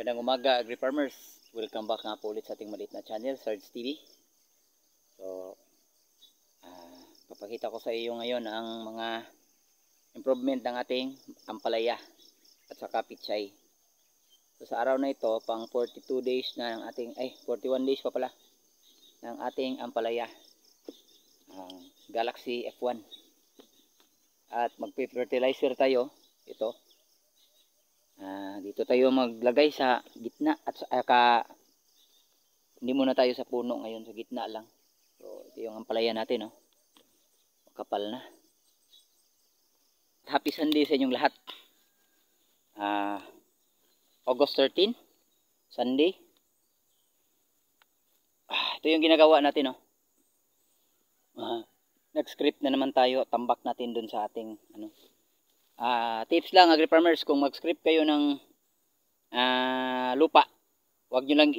Magandang umaga, Agri-Farmers. Welcome back nga po ulit sa ating maliit na channel, Sarge TV. So, papakita ko sa iyo ngayon ang mga improvement ng ating ampalaya at saka pichay. So, sa araw na ito, pang 42 days na ng ating, 41 days pa pala ng ating ampalaya. Galaxy F1. At magpe-fertilizer tayo, ito. Dito tayo maglagay sa gitna at hindi muna tayo sa puno ngayon, sa gitna lang. So ito yung ampalaya natin, no? Kapal na. Happy Sunday sa inyong lahat. August 13 Sunday. Ito yung ginagawa natin, no? Nag-script na naman tayo, tambak natin dun sa ating tips lang, Agri-Farmers, kung mag-script kayo ng lupa, huwag nyo lang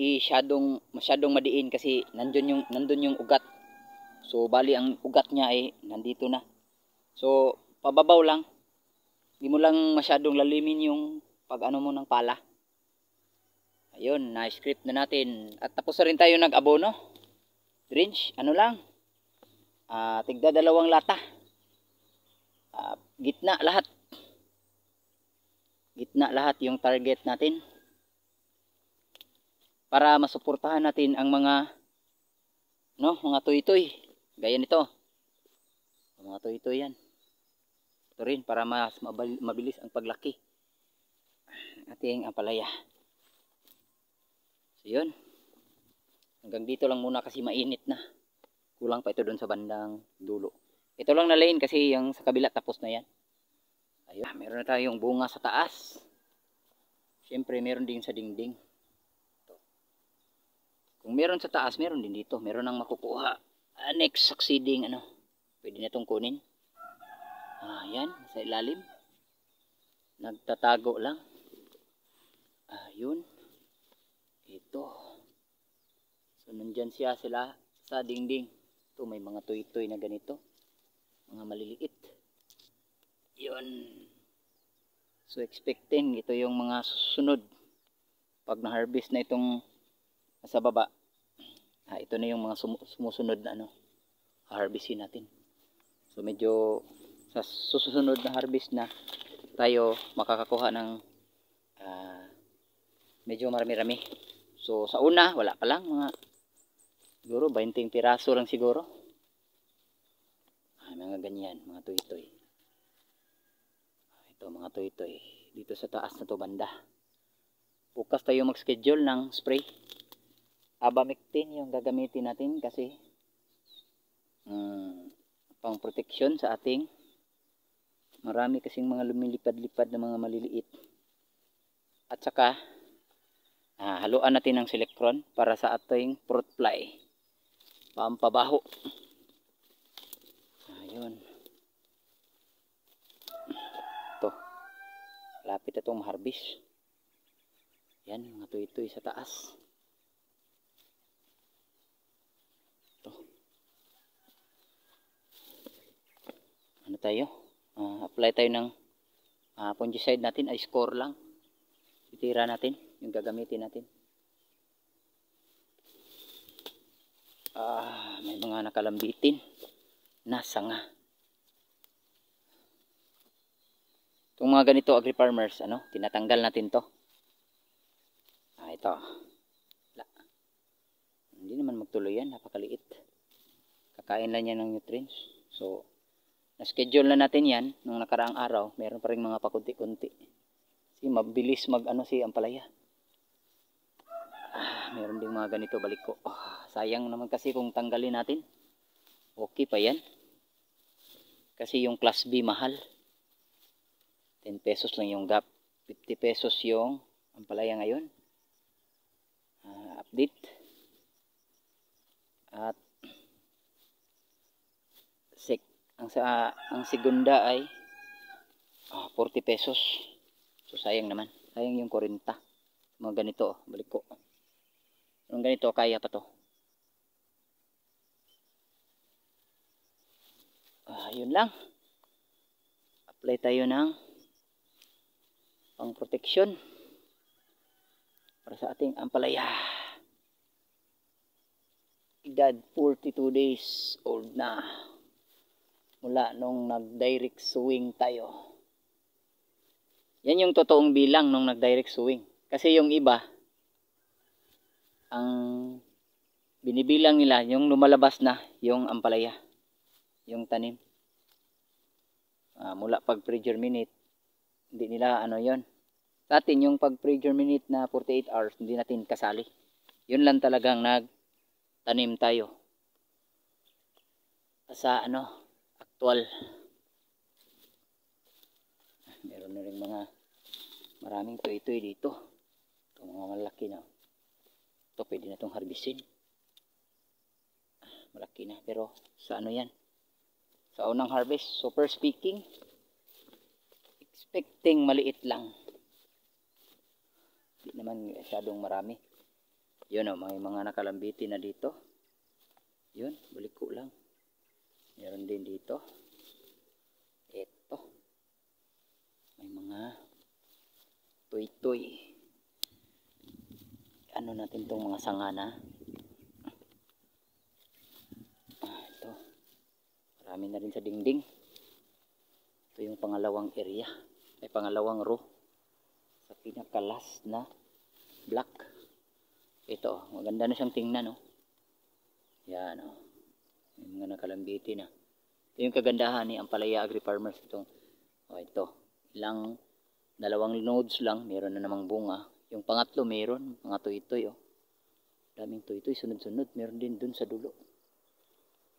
masyadong madiin kasi nandun yung ugat. So bali ang ugat niya ay nandito na. So pababaw lang, hindi mo lang masyadong lalimin yung pag-ano mo ng pala. Ayun, na-script na natin. At tapos na rin tayo nag-abono. Drench, tigda 2 lata. Gitna lahat yung target natin para masuportahan natin ang mga tuy-tuy gaya nito, mga tuy-tuy yan. Ito rin para mas mabilis ang paglaki ating ampalaya. So yun, hanggang dito lang muna kasi mainit na, kulang pa ito dun sa bandang dulo. Ito lang na lane kasi yung sa kabila tapos na yan. Ayun, meron na tayong bunga sa taas. Siyempre, meron din sa dingding. Ito. Kung meron sa taas, meron din dito. Meron nang makukuha. Next succeeding, pwede na itong kunin. Ayan, sa ilalim. Nagtatago lang. Ayun. Ito. So, nandyan sila sa dingding. Ito, may mga tuy-tuy na ganito. Mga maliliit. Yun. So expecting ito yung mga susunod pag na-harvest na itong nasa baba. Ito na yung mga sumusunod na harvestin natin. So medyo sa susunod na harvest na tayo makakakuha ng medyo marami-rami. So sa una wala pa lang, mga siguro 20 piraso lang siguro. Mga ganyan, mga tuy-tuy. Mga tuy-tuy dito sa taas na to banda. Bukas tayo mag-schedule ng spray. Abamectin yung gagamitin natin kasi pang protection sa ating marami kasing mga lumilipad-lipad na mga maliliit. At saka haluan natin ng Selectron para sa ating fruit fly, pampabaho. Ayun. Lapit itong ma-harvest. Yan, mga tuy-tuy sa taas. Ito. Tayo? Apply tayo ng fungicide natin. Ay score lang. Itira natin yung gagamitin natin. May mga nakalambitin na sanga. Itong mga ganito, Agri-Farmers, tinatanggal natin to. Ito. Hindi naman magtuloy yan, napakaliit. Kakain lang yan ng nutrients. So, na-schedule na natin yan nung nakaraang araw. Meron pa rin mga pakunti-kunti. Kasi mabilis si ampalaya. Meron din mga ganito, balik ko. Sayang naman kasi kung tanggalin natin. Okay pa yan. Kasi yung class B mahal. 10 pesos lang yung gap. 50 pesos yung ampalaya ngayon. Update. At ang segunda ay 40 pesos. So sayang naman. Sayang yung 40. Mga ganito, balik ko. Yung ganito, kaya pa to. Yun lang. Apply tayo ng pang protection. para sa ating ampalaya. Edad 42 days old na mula nung nag-direct sowing tayo. Yan yung totoong bilang nung nag-direct sowing. Kasi yung iba, ang binibilang nila yung lumalabas na yung ampalaya, yung tanim. Mula pag pre-germinate, hindi nila ano yon. Sa atin yung pag pre-germinate na 48 hours, hindi natin kasali. Yun lang talagang nagtanim tayo. Sa actual. Meron na rin maraming toy-toy dito. Ito mga malaki na. Ito pwede na itong harbisin. Malaki na. Pero sa yan? Sa unang harvest. Super speaking. Expecting maliit lang. Hindi naman masyadong marami. Yun may mga nakalambiti na dito. Yun, balik ko lang. Meron din dito. Ito. May mga toy-toy. Ano natin tong mga sanga na. Ito. Marami na rin sa dingding. Ito yung pangalawang area. Ay pangalawang row. Sa pinaka-last na black. Ito, maganda na siyang tingnan, no. Yan, no. May mga nakalambiti na. Ito yung kagandahan ni Ampalaya Agri Farmers. Ito. Dalawang nodes lang, meron na namang bunga. Yung pangatlo meron, mga toy-toy, daming toy-toy, sunod-sunod. Meron din dun sa dulo.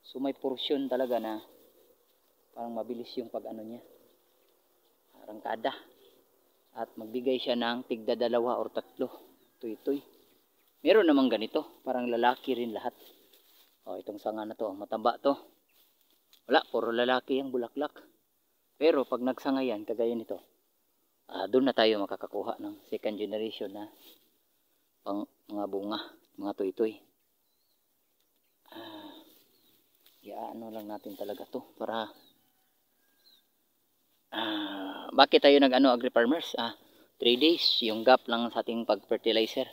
So may porsyon talaga na parang mabilis yung niya. Arangkada. At magbigay siya ng tigda 2 or 3 toy-toy. Meron namang ganito, parang lalaki rin lahat. Itong sanga na to, mataba to. Wala, puro lalaki yung bulaklak. Pero pag nagsanga yan, kagaya nito, doon na tayo makakakuha ng second generation na mga bunga, mga toy-toy. Ano lang natin talaga to para bakit tayo agri farmers? 3 days yung gap lang sa ating pag-fertilizer.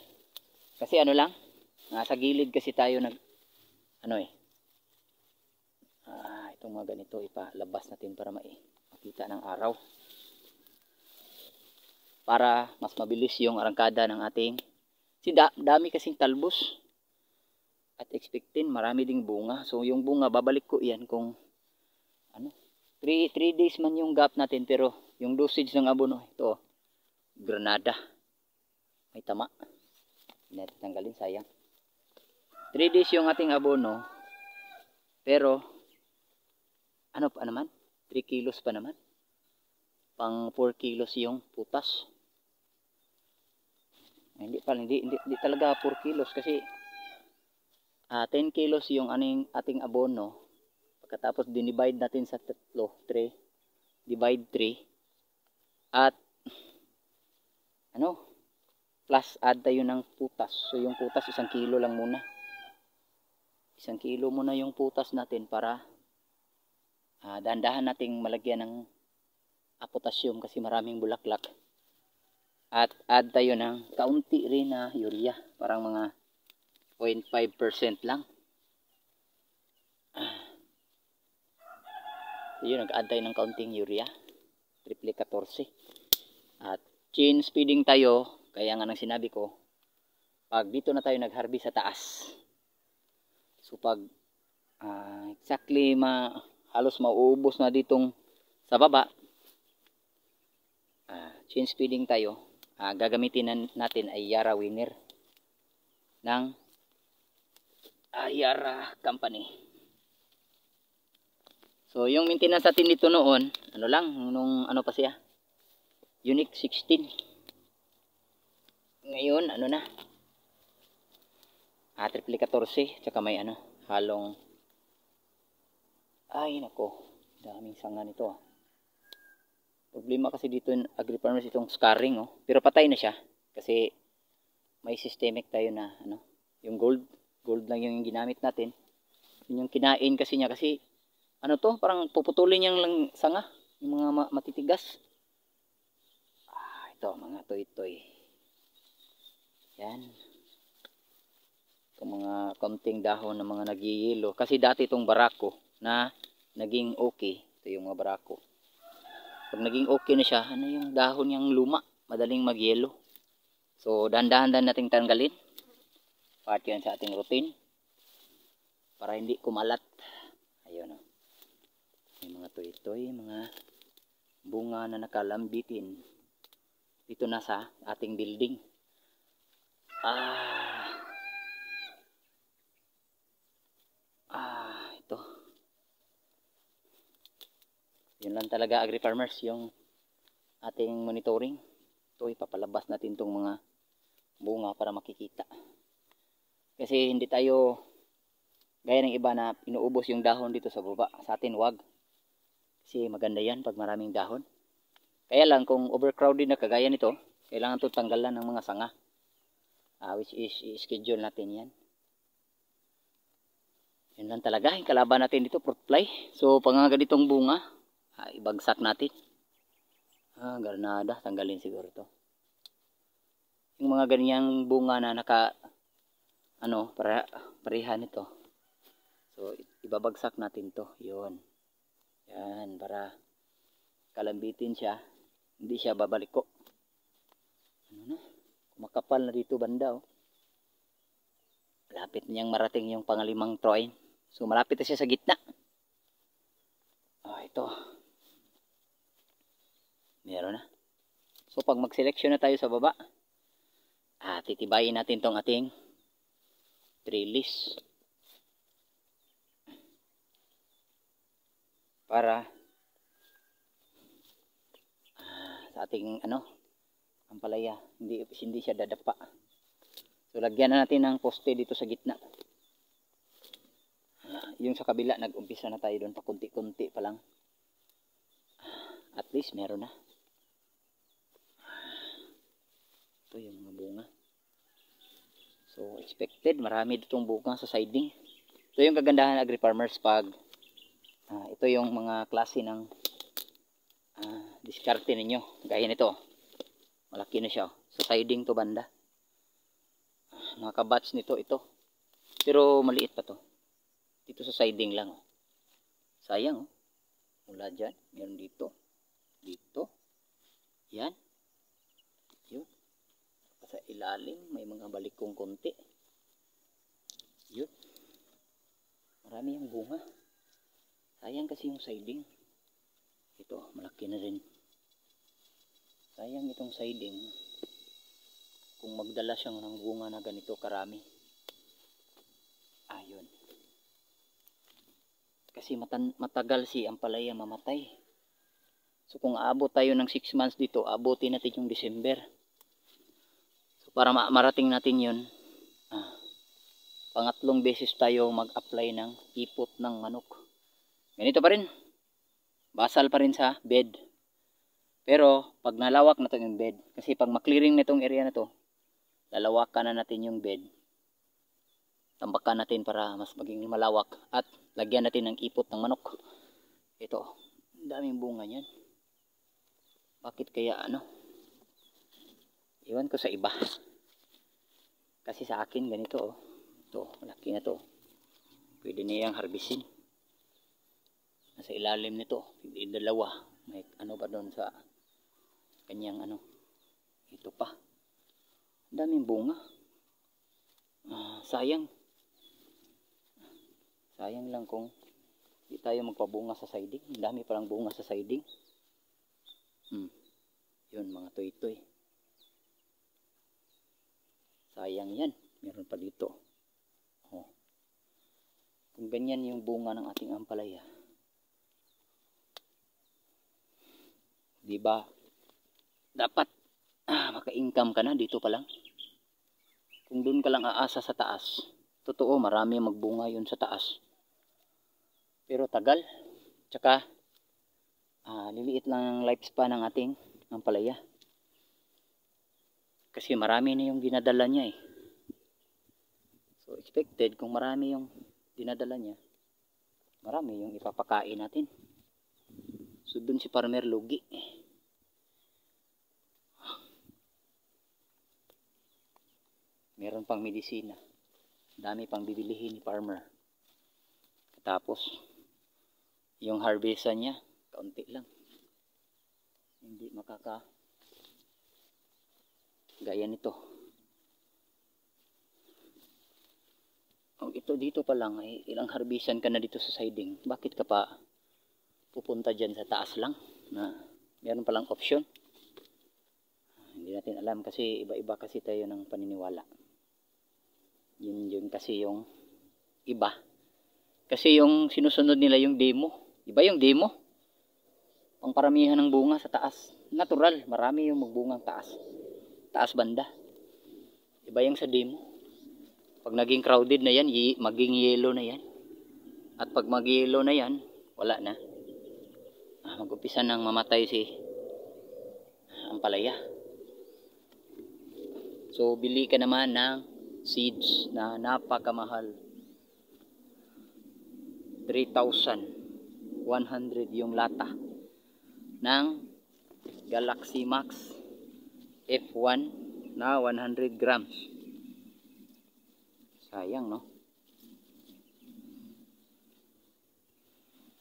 Kasi sa gilid kasi tayo itong mga ganito ipalabas natin para makita ng araw. Para mas mabilis yung arangkada ng ating dami kasing talbos. At expectin marami ding bunga. So yung bunga babalik ko yan kung 3 days man yung gap natin, pero yung dosage ng abono ito Granada. May tama. Hindi natin tanggalin, sayang. 3 days yung ating abono, pero pa naman? 3 kilos pa naman. Pang 4 kilos yung putas. Hindi talaga 4 kilos kasi 10 kilos yung ating abono. Pagkatapos dinivide natin sa 3, divide 3 at plus add tayo ng putas. So yung putas 1 kilo lang muna. 1 kilo muna yung putas natin para dahan-dahan nating malagyan ng potassium kasi maraming bulaklak. At add tayo ng kaunti rin na urea, parang mga 0.5% lang. Yun, nag-add tayo ng kaunting urea, triple 14. At chain speeding tayo, kaya nga nang sinabi ko, pag dito na tayo nag-harvest sa taas. So pag exactly halos mauubos na ditong sa baba, chain speeding tayo. Gagamitin natin ay Yara Winner ng Yara Company. So yung maintenance natin dito noon, nung pa siya? Unique 16. Ngayon, triple 14, tsaka may halong, daming sanga nito. Problema kasi dito in agri farmers itong scarring, pero patay na siya kasi may systemic tayo na yung gold lang yung ginamit natin. Yun yung kinain kasi niya kasi parang puputulin niyang lang sanga, yung mga matitigas. Ito mga toy-toy. Yan. Itong mga kaunting dahon ng mga nagyiyelo. Kasi dati itong barako na naging okay. Ito yung mga barako. Pag naging okay na siya, ano yung dahon niyang luma, madaling magyelo. So dahan-dahan nating tanggalin. Part yan sa ating routine. Para hindi kumalat. Ayun o. May mga toy-toy, mga bunga na nakalambitin. Dito na sa ating building. Ito. Yun lang talaga agri-farmers yung ating monitoring. Ito, ipapalabas natin itong mga bunga para makikita. Kasi hindi tayo gaya ng iba na inuubos yung dahon dito sa baba. Sa atin wag. Kasi maganda yan pag maraming dahon. Kaya lang kung overcrowded na kagaya nito, kailangan ito tanggalan ng mga sanga. Which is i-schedule natin yan. Yan lang talaga. Yung kalaban natin dito, fruit fly. So pag nga ganitong bunga, ibagsak natin. Garnada. Tanggalin siguro ito. Yung mga ganyang bunga na parehan ito. So ibabagsak natin to. Yun. Yan. Para kalambitin siya. Hindi siya babalik ko. Ano na? Makapal na dito banda oh. Malapit niyang marating yung pangalimang troin. So malapit na siya sa gitna. Ito. Meron na. So pag mag-selection na tayo sa baba, titibayin natin tong ating trellis. Para sa ating ampalaya, hindi siya dadapa. So lagyan na natin ng poste dito sa gitna. Yung sa kabila nag-umpisa na tayo doon pa kunti-kunti pa lang. At least meron na. Ito yung mga bunga. So expected marami ditong bunga sa siding. Ito yung kagandahan ng agri-farmers pag ito yung mga klase ng diskarte ninyo. Gaya nito. Malaki na siya. Sa siding to banda. Mga kabats nito ito. Pero maliit pa to. Dito sa siding lang. Sayang. Mula dyan. Meron dito. Dito. Yan. Yun. Sa ilalim. May mga balikong konti. Yun. Marami yung bunga. Sayang kasi yung siding. Ito. Malaki na rin. Sayang itong siding. Kung magdala siyang ng bunga na ganito karami. Ayun. Kasi matagal si ampalaya mamatay. So kung aabot tayo ng 6 months dito, abutin natin yung December. So para marating natin yun, pangatlong beses tayo mag-apply ng ipot ng manok. Ganito pa rin. Basal pa rin sa bed. Pero pag nalawak na ito yung bed, kasi pag maklearing na itong area na to, lalawakan na natin yung bed. Tambakan natin para mas maging malawak at lagyan natin ng ipot ng manok. Ito, daming bunga niyan. Bakit kaya Iwan ko sa iba. Kasi sa akin ganito oh. Ito, malaki na to. Pwede niyang harbisin. Nasa ilalim nito, dalawa. May pa doon sa kanyang ito pa. Daming bunga. Sayang lang kung hindi tayo magpabunga sa siding. Dami palang bunga sa siding. Yun mga toy-toy. Sayang yan. Meron pa dito. Kung ganyan yung bunga ng ating ampalaya, diba dapat maka-income ka na dito pa lang. Kung doon ka lang aasa sa taas, totoo marami magbunga yun sa taas, pero tagal. Tsaka liliit lang ang lifespan ng ating ampalaya kasi marami na yung dinadala niya So expected kung marami yung dinadala niya, marami yung ipapakain natin. So dun si farmer lugi. Meron pang medisina. Dami pang bibilihin ni farmer. Tapos yung harvestan niya, kaunti lang. Hindi makaka gaya nito. Ito dito pa lang ay ilang harvestan ka na dito sa siding. Bakit ka pa pupunta dyan sa taas lang na meron palang option? Hindi natin alam kasi iba-iba kasi tayo ng paniniwala. Yun kasi yung iba. Kasi yung sinusunod nila yung demo. Iba yung demo. Ang paramihan ng bunga sa taas. Natural, marami yung magbungang taas. Taas banda. Iba yung sa demo. Pag naging crowded na yan, maging yellow na yan. At pag mag-yellow na yan, wala na. Mag-upisa nang mamatay si ampalaya. So, bili ka naman ng seeds na napakamahal. 3,100 yung lata ng Galaxy Max F1 na 100 grams. Sayang, no?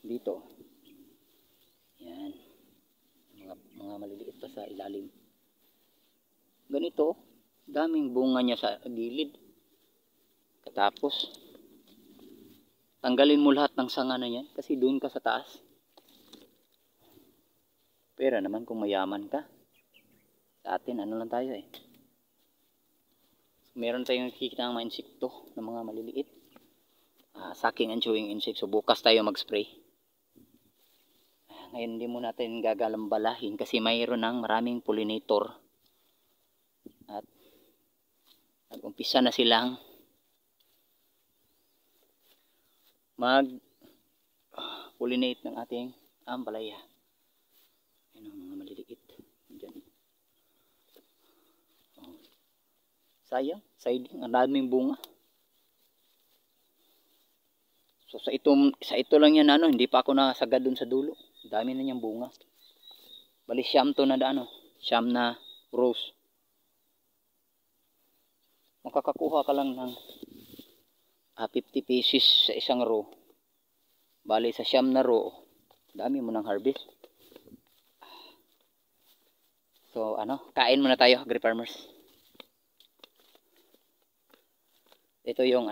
Dito. Yan. Mga maliliit pa sa ilalim. Ganito, daming bunga niya sa gilid. Katapos, tanggalin mo lahat ng sanga na yan kasi doon ka sa taas. Pera naman kung mayaman ka. Sa atin, ano lang tayo eh. Meron tayong nakikita ng mga insekto ng mga maliliit. Sucking and chewing insects. So bukas tayo mag-spray. Ngayon hindi mo natin gagalambalahin kasi mayroon ng maraming pollinator. At nag-umpisa na silang mag-pollinate ng ating ampalaya. Yan ang mga maliliit. Diyan. Sayang, siding, ang daming bunga. So sa ito lang yan hindi pa ako nasagad dun sa dulo. Dami na niyang bunga. Bali siyam to na siyam na rows. Makakakuha ka lang ng 50 pieces sa isang row. Bali sa siyam na row, dami mo ng harvest. So kain muna tayo, agri farmers. Ito yung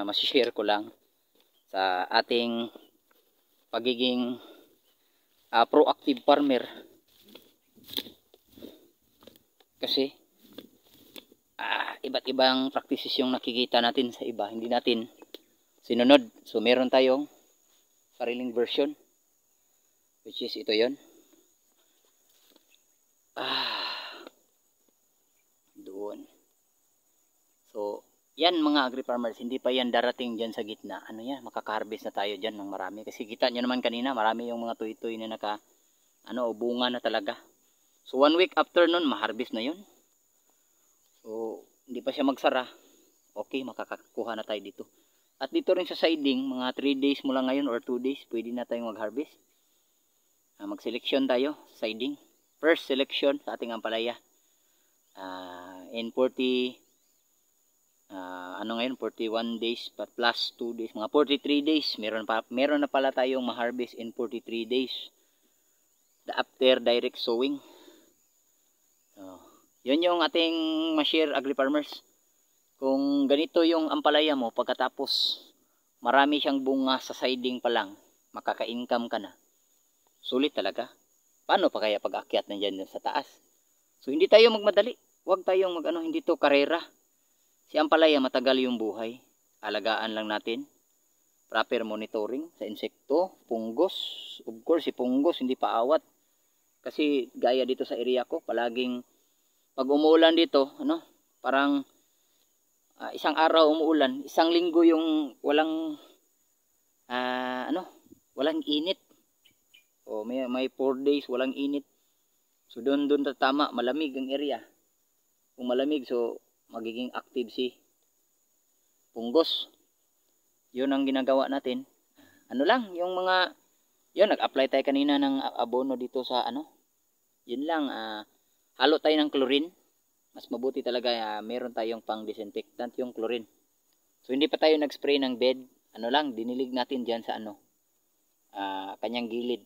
masishare ko lang sa ating pagiging proactive farmer. Kasi iba't ibang practices yung nakikita natin sa iba, hindi natin sinunod. So meron tayong sariling version, which is ito yon. Doon. So yan mga agri-farmers, hindi pa yan darating dyan sa gitna. Makaka-harvest na tayo dyan ng marami. Kasi kita nyo naman kanina, marami yung mga tuy-tuy na bunga na talaga. So 1 week after nun, ma-harvest na yun. So hindi pa siya magsara. Okay, makakakuha na tayo dito. At dito rin sa siding, mga 3 days mula ngayon or 2 days, pwede na tayong mag-harvest. Mag-selection tayo, siding. First selection sa ating ampalaya. In 41 days plus 2 days, mga 43 days, meron na pala tayong ma-harvest in 43 days. The after direct sowing. Yun yung ating ma-share, agri farmers. Kung ganito yung ampalaya mo, pagkatapos marami siyang bunga sa siding pa lang, makaka-income ka na. Sulit talaga. Paano pa kaya pag-akyat na dyan sa taas? So hindi tayo magmadali. Huwag tayong hindi to karera. Si ampalaya matagal yung buhay. Alagaan lang natin. Proper monitoring sa insekto, punggos. Of course, si punggos hindi pa awat. Kasi gaya dito sa area ko, palaging pag umuulan dito, parang isang araw umuulan, isang linggo yung walang walang init. O may 4 days walang init. So doon tatama, malamig ang area. Kung malamig, so magiging active si punggos. Yun ang ginagawa natin. Yung mga nag-apply tayo kanina ng abono dito sa yun lang, halo tayo ng chlorine. mas mabuti talaga meron tayong pang disinfectant, yung chlorine. So hindi pa tayo nag-spray ng bed, ano lang, dinilig natin diyan sa ano, kanyang gilid,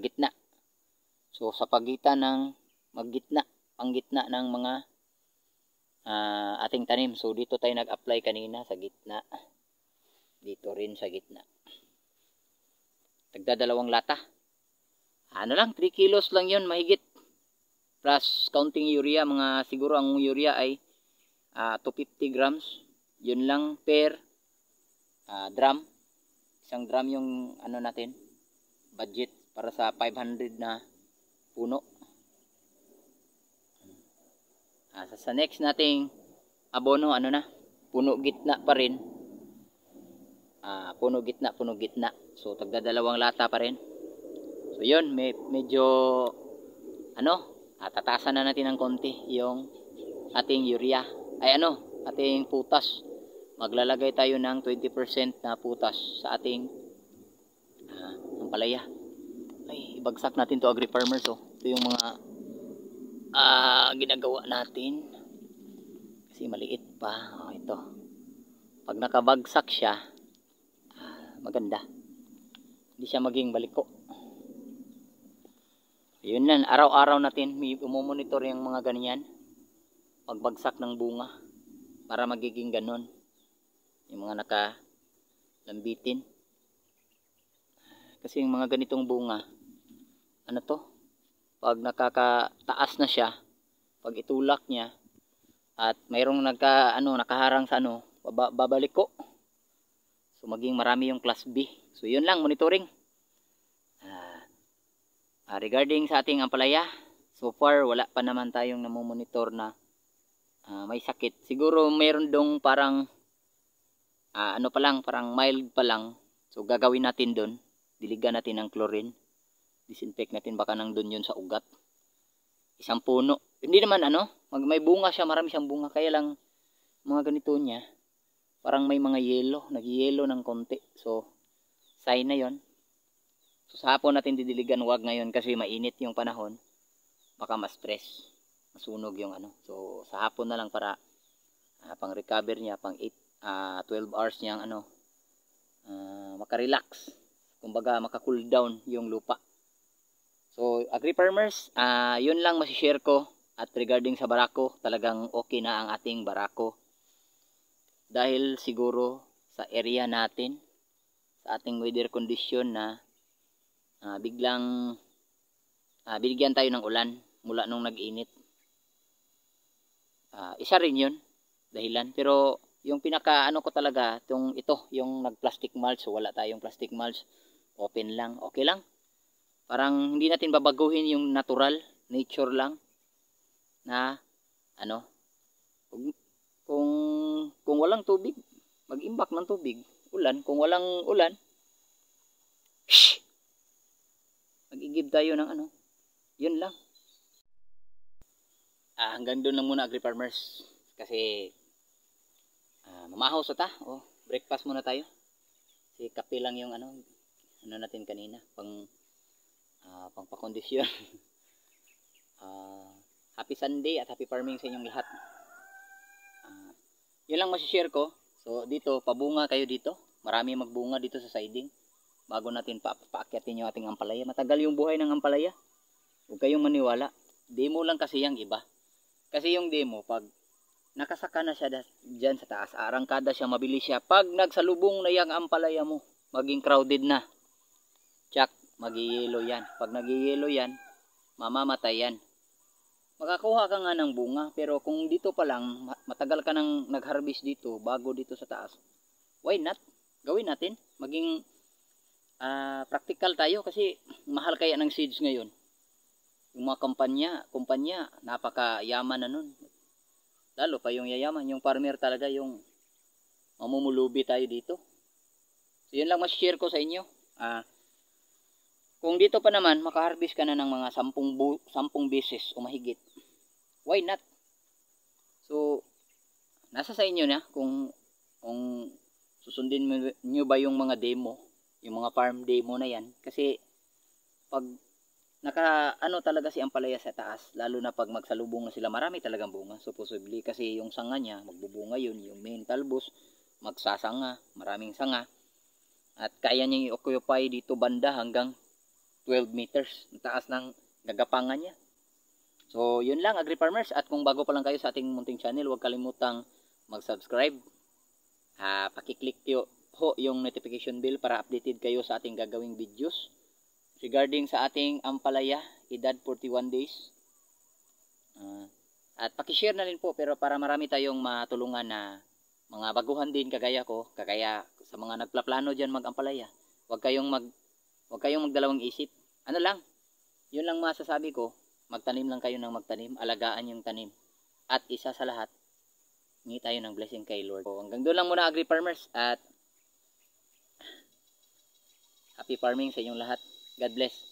gitna. So sa pagitan ng panggitna ng mga ating tanim. So dito tayo nag-apply kanina sa gitna. Dito rin sa gitna. Tagdadalawang lata. Ano lang, 3 kilos lang yun, mahigit. Plus counting urea, mga siguro ang urea ay 250 grams. Yun lang per drum. Isang drum yung ano natin, budget para sa 500 na puno. Sa next nating abono, ano na, puno gitna pa rin. Puno gitna. So tagdadalawang lata pa rin. So yun, medyo ano, tataasan na natin ng konti yung ating urea. Ating putas. Maglalagay tayo ng 20% na putas sa ating ampalaya. Ay, ibagsak natin to, agri farmers. Oh. Ito yung mga ginagawa natin. Kasi maliit pa. Ito. Pag nakabagsak siya, maganda. Hindi siya maging baliko. Yun lang, araw-araw natin umomonitor yung mga ganyan. Pagbagsak ng bunga para magiging ganon. Yung mga nakalambitin. Kasi yung mga ganitong bunga, ano to? Pag nakakataas na siya, pag itulak niya, at mayroong nakaharang sa babalik ko. So maging marami yung class B. So yun lang, monitoring. Regarding sa ating ampalaya, so far wala pa naman tayong namomonitor na may sakit. Siguro mayroon dong parang parang mild pa lang. So gagawin natin doon, diligan natin ng chlorine, disinfect natin, baka nang doon yun sa ugat. Isang puno, hindi naman may bunga siya, marami siyang bunga, kaya lang mga ganito niya parang may mga yelo, nag-yelo ng konti. So sign na yon. So sa hapon natin didiligan, wag ngayon kasi mainit yung panahon, baka ma-stress, masunog yung So sa hapon na lang para pang recover niya, pang 12 hours niyang makarelax, kumbaga maka-cool down yung lupa. So agri farmers, yun lang masishare ko. At regarding sa barako, talagang okay na ang ating barako, dahil siguro sa area natin, sa ating weather condition na biglang binigyan tayo ng ulan mula nung nag-init. Isa rin yun dahilan, pero yung pinaka ko talaga yung nag-plastic mulch. So wala tayong plastic mulch, open lang, okay lang. Parang hindi natin babaguhin yung natural, nature lang na kung walang tubig, mag-imbak ng tubig. Ulan, kung walang ulan, mag-igib tayo ng yun lang. Hanggang doon lang muna, agri farmers, kasi mamahaw sa breakfast muna tayo. Kasi kape lang yung natin kanina, pang pakondisyon. Happy Sunday at happy farming sa inyong lahat. Yun lang masishare ko. So dito, pabunga kayo dito, marami magbunga dito sa siding bago natin paakyatin yung ating ampalaya. Matagal yung buhay ng ampalaya, huwag kayong maniwala. Demo lang kasi yung iba. Kasi yung demo, pag nakasaka na siya dyan sa taas, arangkada siya, mabilis siya. Pag nagsalubong na yung ampalaya mo, maging crowded na, tsak, mag-yelo yan. Pag nag-yelo yan, mamamatay yan. Makakuha ka nga ng bunga, pero kung dito pa lang, matagal ka nang nag-harvest dito, bago dito sa taas, why not? Gawin natin. Maging practical tayo, kasi mahal kaya ng seeds ngayon. Yung mga kumpanya, napakayaman na nun. Lalo pa yung yayaman, yung farmer talaga, yung mamumulubi tayo dito. So yun lang mas-share ko sa inyo. Kung dito pa naman, makaharvest ka na ng mga 10 beses o mahigit, why not? So, nasa sa inyo na kung susundin nyo ba yung mga demo, yung mga farm demo na yan. Kasi pag Naka ano talaga si ampalaya sa taas, lalo na pag magsalubong na sila, marami talagang bunga. So possibly kasi yung sanga niya magbubunga yun, yung main talbos magsasanga, maraming sanga, at kaya niyang i-occupy dito banda hanggang 12 meters ang taas ng gagapangan niya. So yun lang agri farmers, at kung bago pa lang kayo sa ating munting channel, huwag kalimutang mag-subscribe, paki-click ho yung notification bell para updated kayo sa ating gagawing videos regarding sa ating ampalaya, edad 41 days. At paki-share na rin po, pero para marami tayong matulungan na mga baguhan din kagaya ko, kagaya sa mga nagplaplano diyan mag-ampalaya. Huwag kayong magdalawang isip. Ano lang, yun lang masasabi ko, magtanim lang kayo ng magtanim, alagaan yung tanim. At isa sa lahat, hingi tayo ng blessing kay Lord. So, hanggang doon lang muna agri farmers, at happy farming sa inyong lahat. God bless.